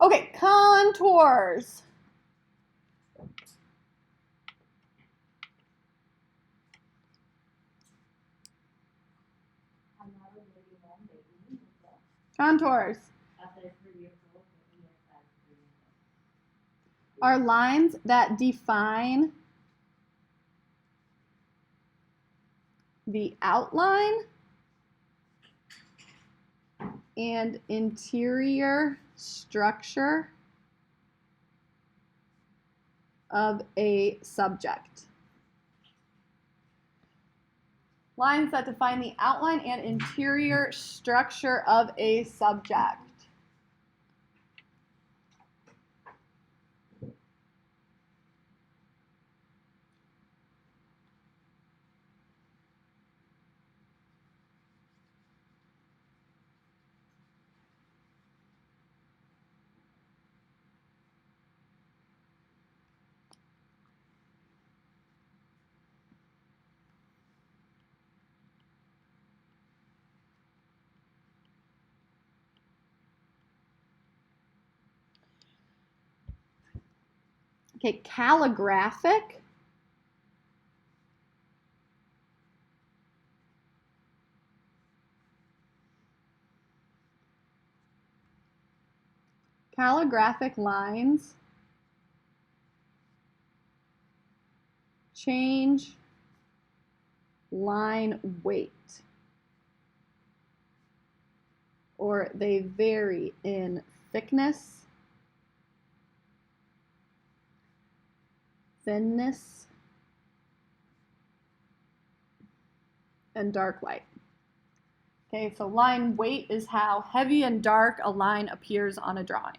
Okay, contours. Contours are lines that define the outline and interior structure of a subject. Lines that define the outline and interior structure of a subject. Okay, calligraphic. Calligraphic lines change line weight, or they vary in thickness, thinness, and dark light. Okay, so line weight is how heavy and dark a line appears on a drawing.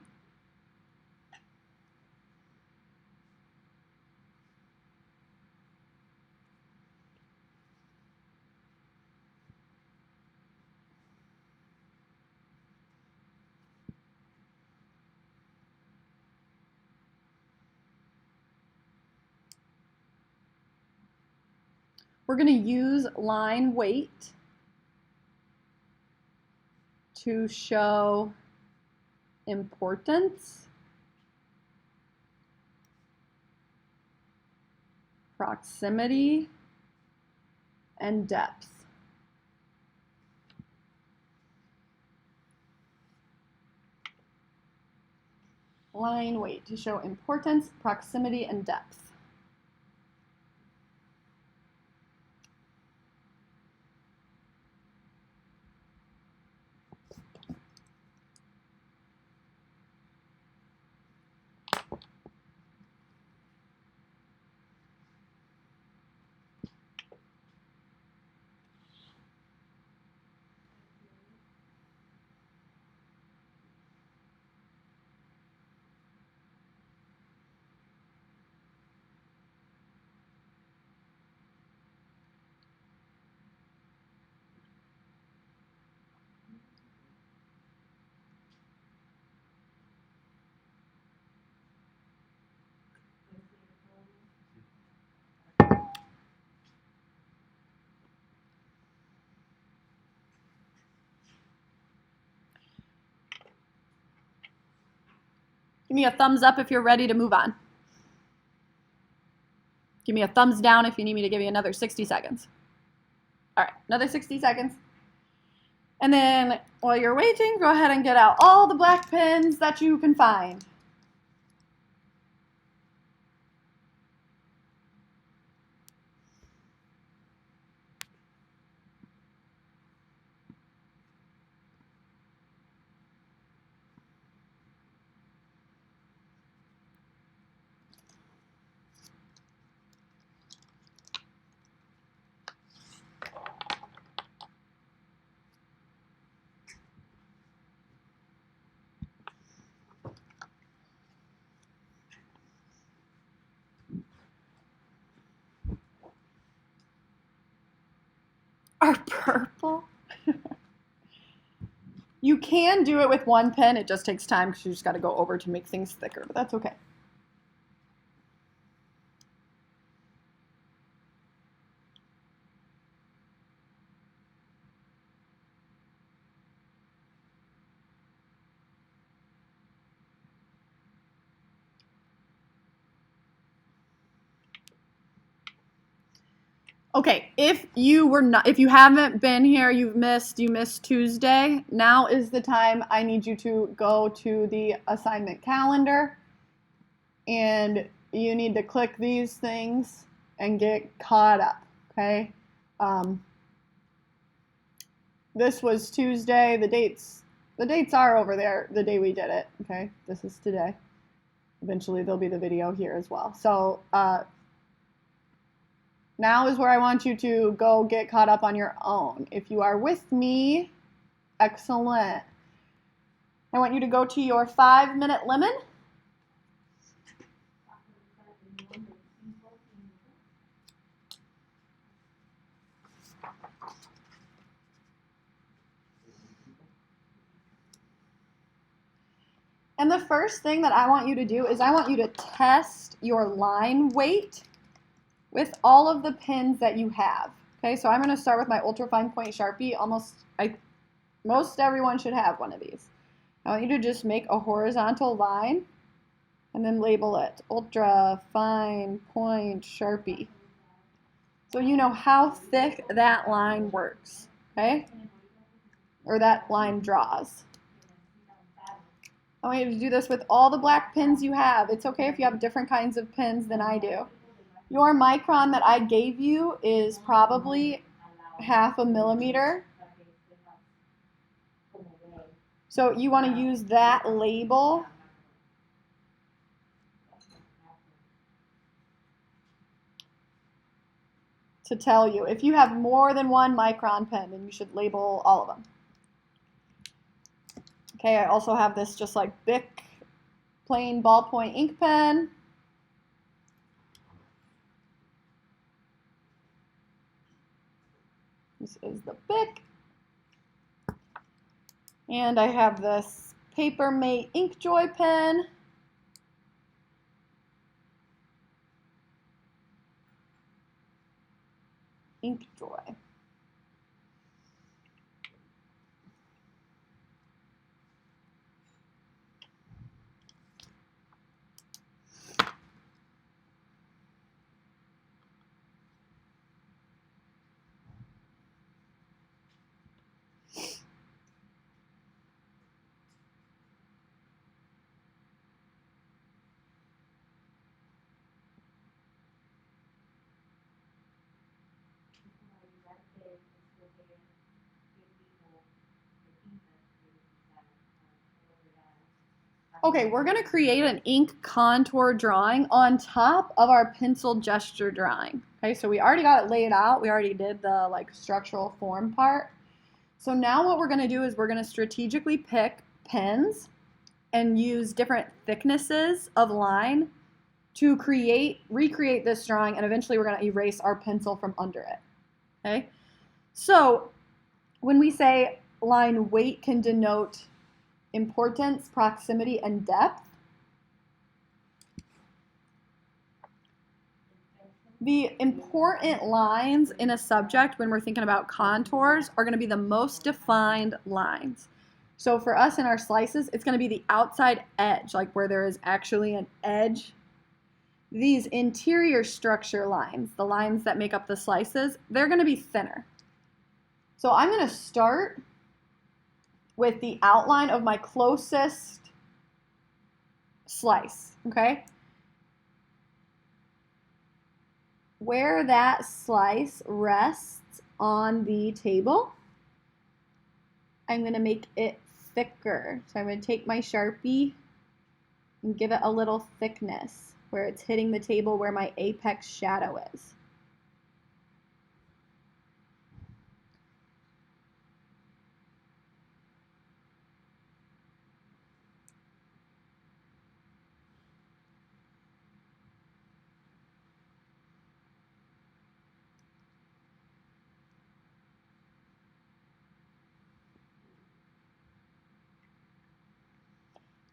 We're going to use line weight to show importance, proximity, and depth. Line weight to show importance, proximity, and depth. Give me a thumbs up if you're ready to move on. Give me a thumbs down if you need me to give you another 60 seconds. All right, another 60 seconds. And then while you're waiting, go ahead and get out all the black pens that you can find. Are purple? You can do it with one pen. It just takes time because you just got to go over to make things thicker, but that's okay. Okay, if you haven't been here, you missed Tuesday. Now is the time I need you to go to the assignment calendar and you need to click these things and get caught up, okay? This was Tuesday. The dates are over there, the day we did it, okay? This is today. Eventually there'll be the video here as well. So now is where I want you to go get caught up on your own. If you are with me, excellent. I want you to go to your 5-minute lemon. And the first thing that I want you to do is I want you to test your line weight with all of the pins that you have. Okay, so I'm going to start with my ultra fine point Sharpie. Most everyone should have one of these. I want you to just make a horizontal line and then label it ultra fine point Sharpie. So you know how thick that line works, okay? Or that line draws. I want you to do this with all the black pins you have. It's okay if you have different kinds of pins than I do. Your micron that I gave you is probably 0.5 millimeter. So you want to use that label to tell you. If you have more than 1 micron pen, then you should label all of them. Okay, I also have this just like Bic plain ballpoint ink pen. This is the Bic. And I have this Papermate Inkjoy pen. Inkjoy. Okay, we're going to create an ink contour drawing on top of our pencil gesture drawing. Okay, so we already got it laid out. We already did the like structural form part. So now what we're going to do is we're going to strategically pick pens and use different thicknesses of line to recreate this drawing, and eventually we're going to erase our pencil from under it. Okay, so when we say line weight can denote importance, proximity, and depth, the important lines in a subject when we're thinking about contours are going to be the most defined lines. So for us in our slices, it's going to be the outside edge, like where there is actually an edge. These interior structure lines, the lines that make up the slices, they're going to be thinner. So I'm going to start with the outline of my closest slice, okay? Where that slice rests on the table, I'm going to make it thicker. So I'm going to take my Sharpie and give it a little thickness where it's hitting the table where my apex shadow is.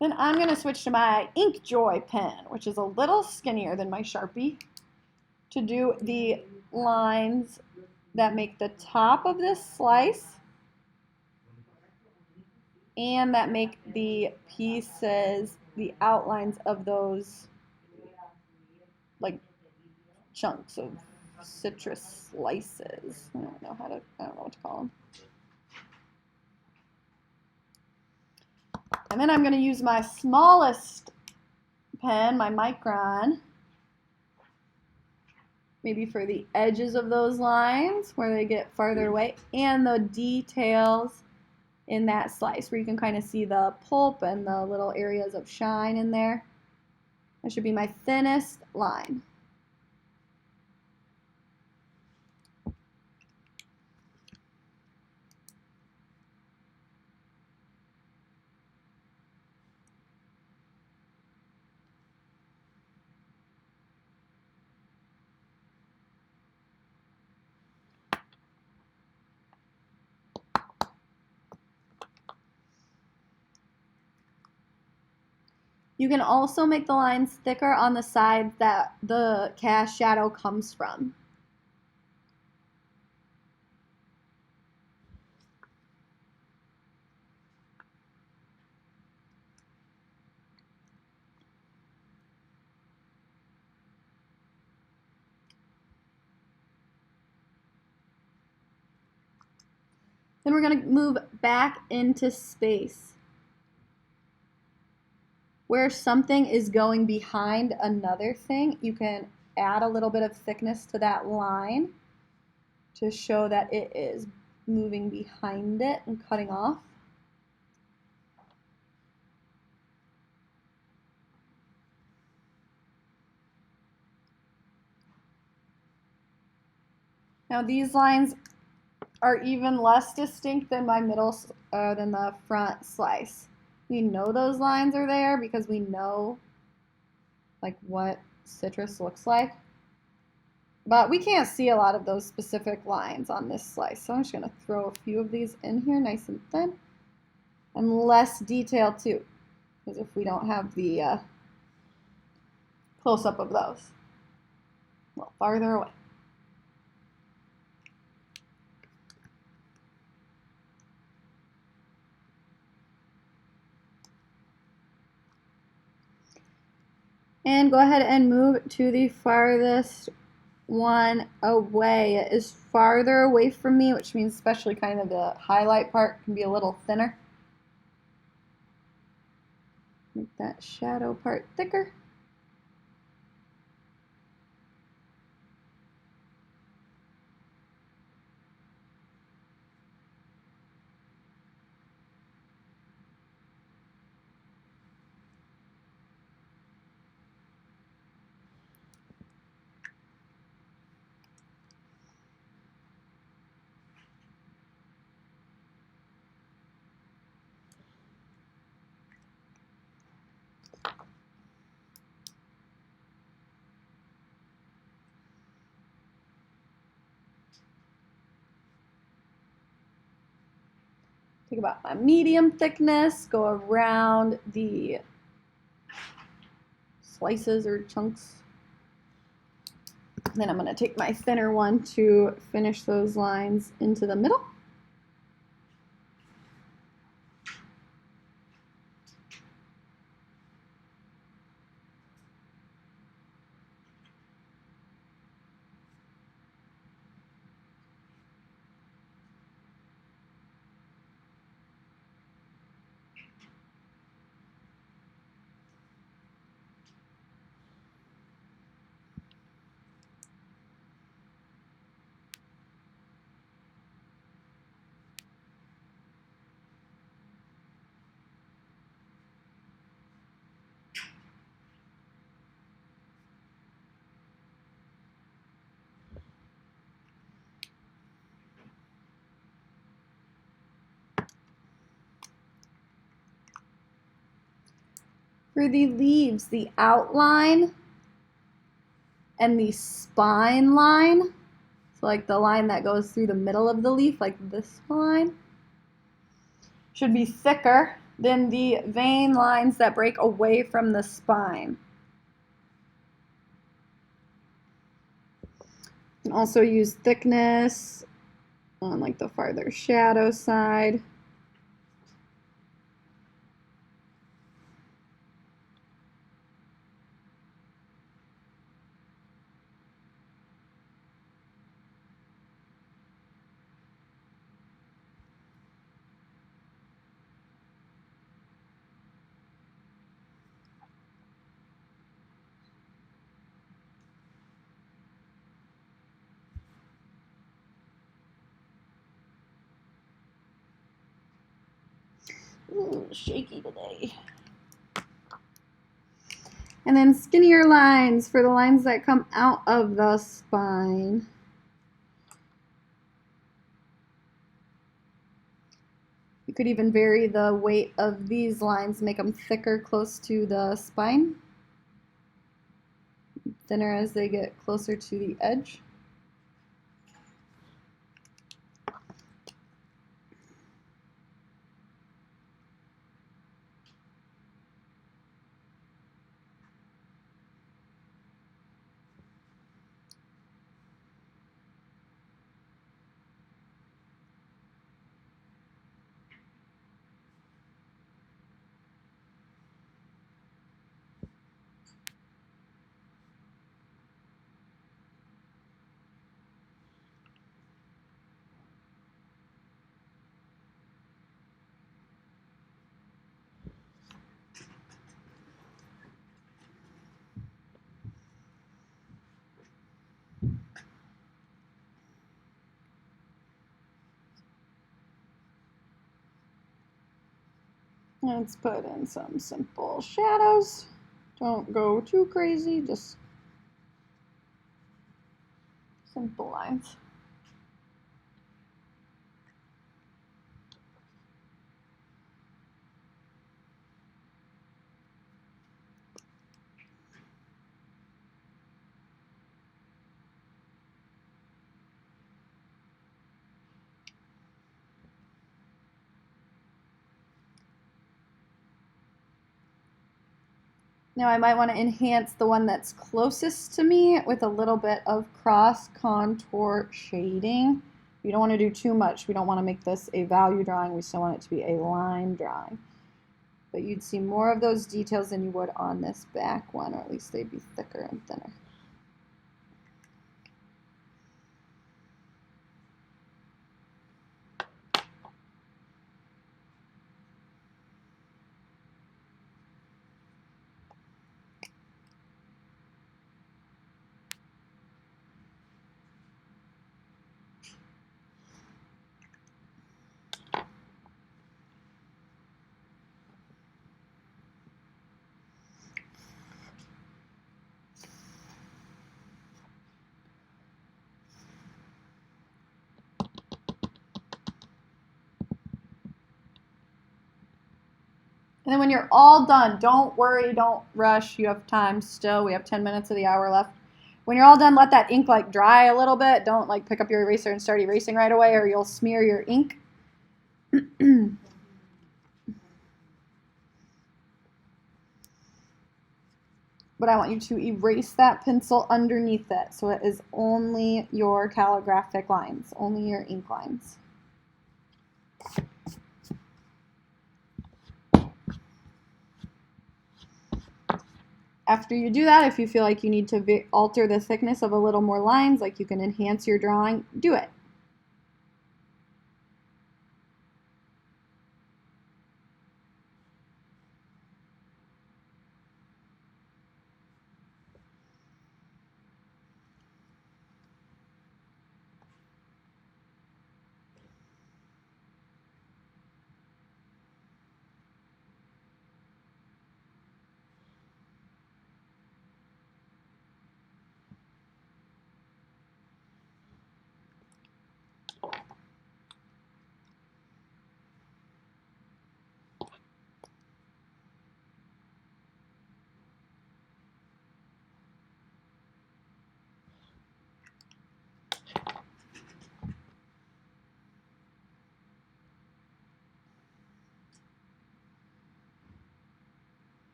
Then I'm going to switch to my Inkjoy pen, which is a little skinnier than my Sharpie, to do the lines that make the top of this slice and that make the pieces, the outlines of those like chunks of citrus slices. I don't know what to call them. And then I'm going to use my smallest pen, my Micron, maybe for the edges of those lines where they get farther away, and the details in that slice where you can kind of see the pulp and the little areas of shine in there. That should be my thinnest line. You can also make the lines thicker on the sides that the cast shadow comes from. Then we're going to move back into space. Where something is going behind another thing, you can add a little bit of thickness to that line to show that it is moving behind it and cutting off. Now these lines are even less distinct than my than the front slice. We know those lines are there because we know like what citrus looks like. But we can't see a lot of those specific lines on this slice. So I'm just gonna throw a few of these in here nice and thin. And less detail too, because if we don't have the close-up of those. A little farther away. And go ahead and move to the farthest one away. It is farther away from me, which means especially kind of the highlight part can be a little thinner. Make that shadow part thicker. Think about my medium thickness, go around the slices or chunks. Then I'm going to take my thinner one to finish those lines into the middle. For the leaves, the outline and the spine line, so like the line that goes through the middle of the leaf, like this line, should be thicker than the vein lines that break away from the spine. You can also use thickness on like the farther shadow side. Ooh, shaky today. And then skinnier lines for the lines that come out of the spine. You could even vary the weight of these lines, make them thicker close to the spine, thinner as they get closer to the edge. Let's put in some simple shadows. Don't go too crazy, just simple lines. Now I might want to enhance the one that's closest to me with a little bit of cross contour shading. You don't want to do too much. We don't want to make this a value drawing. We still want it to be a line drawing. But you'd see more of those details than you would on this back one, or at least they'd be thicker and thinner. And then when you're all done, don't worry, don't rush. You have time still. We have 10 minutes of the hour left. When you're all done, let that ink like dry a little bit. Don't like pick up your eraser and start erasing right away, or you'll smear your ink. But I want you to erase that pencil underneath it, so it is only your calligraphic lines, only your ink lines. After you do that, if you feel like you need to alter the thickness of a little more lines, like you can enhance your drawing, do it.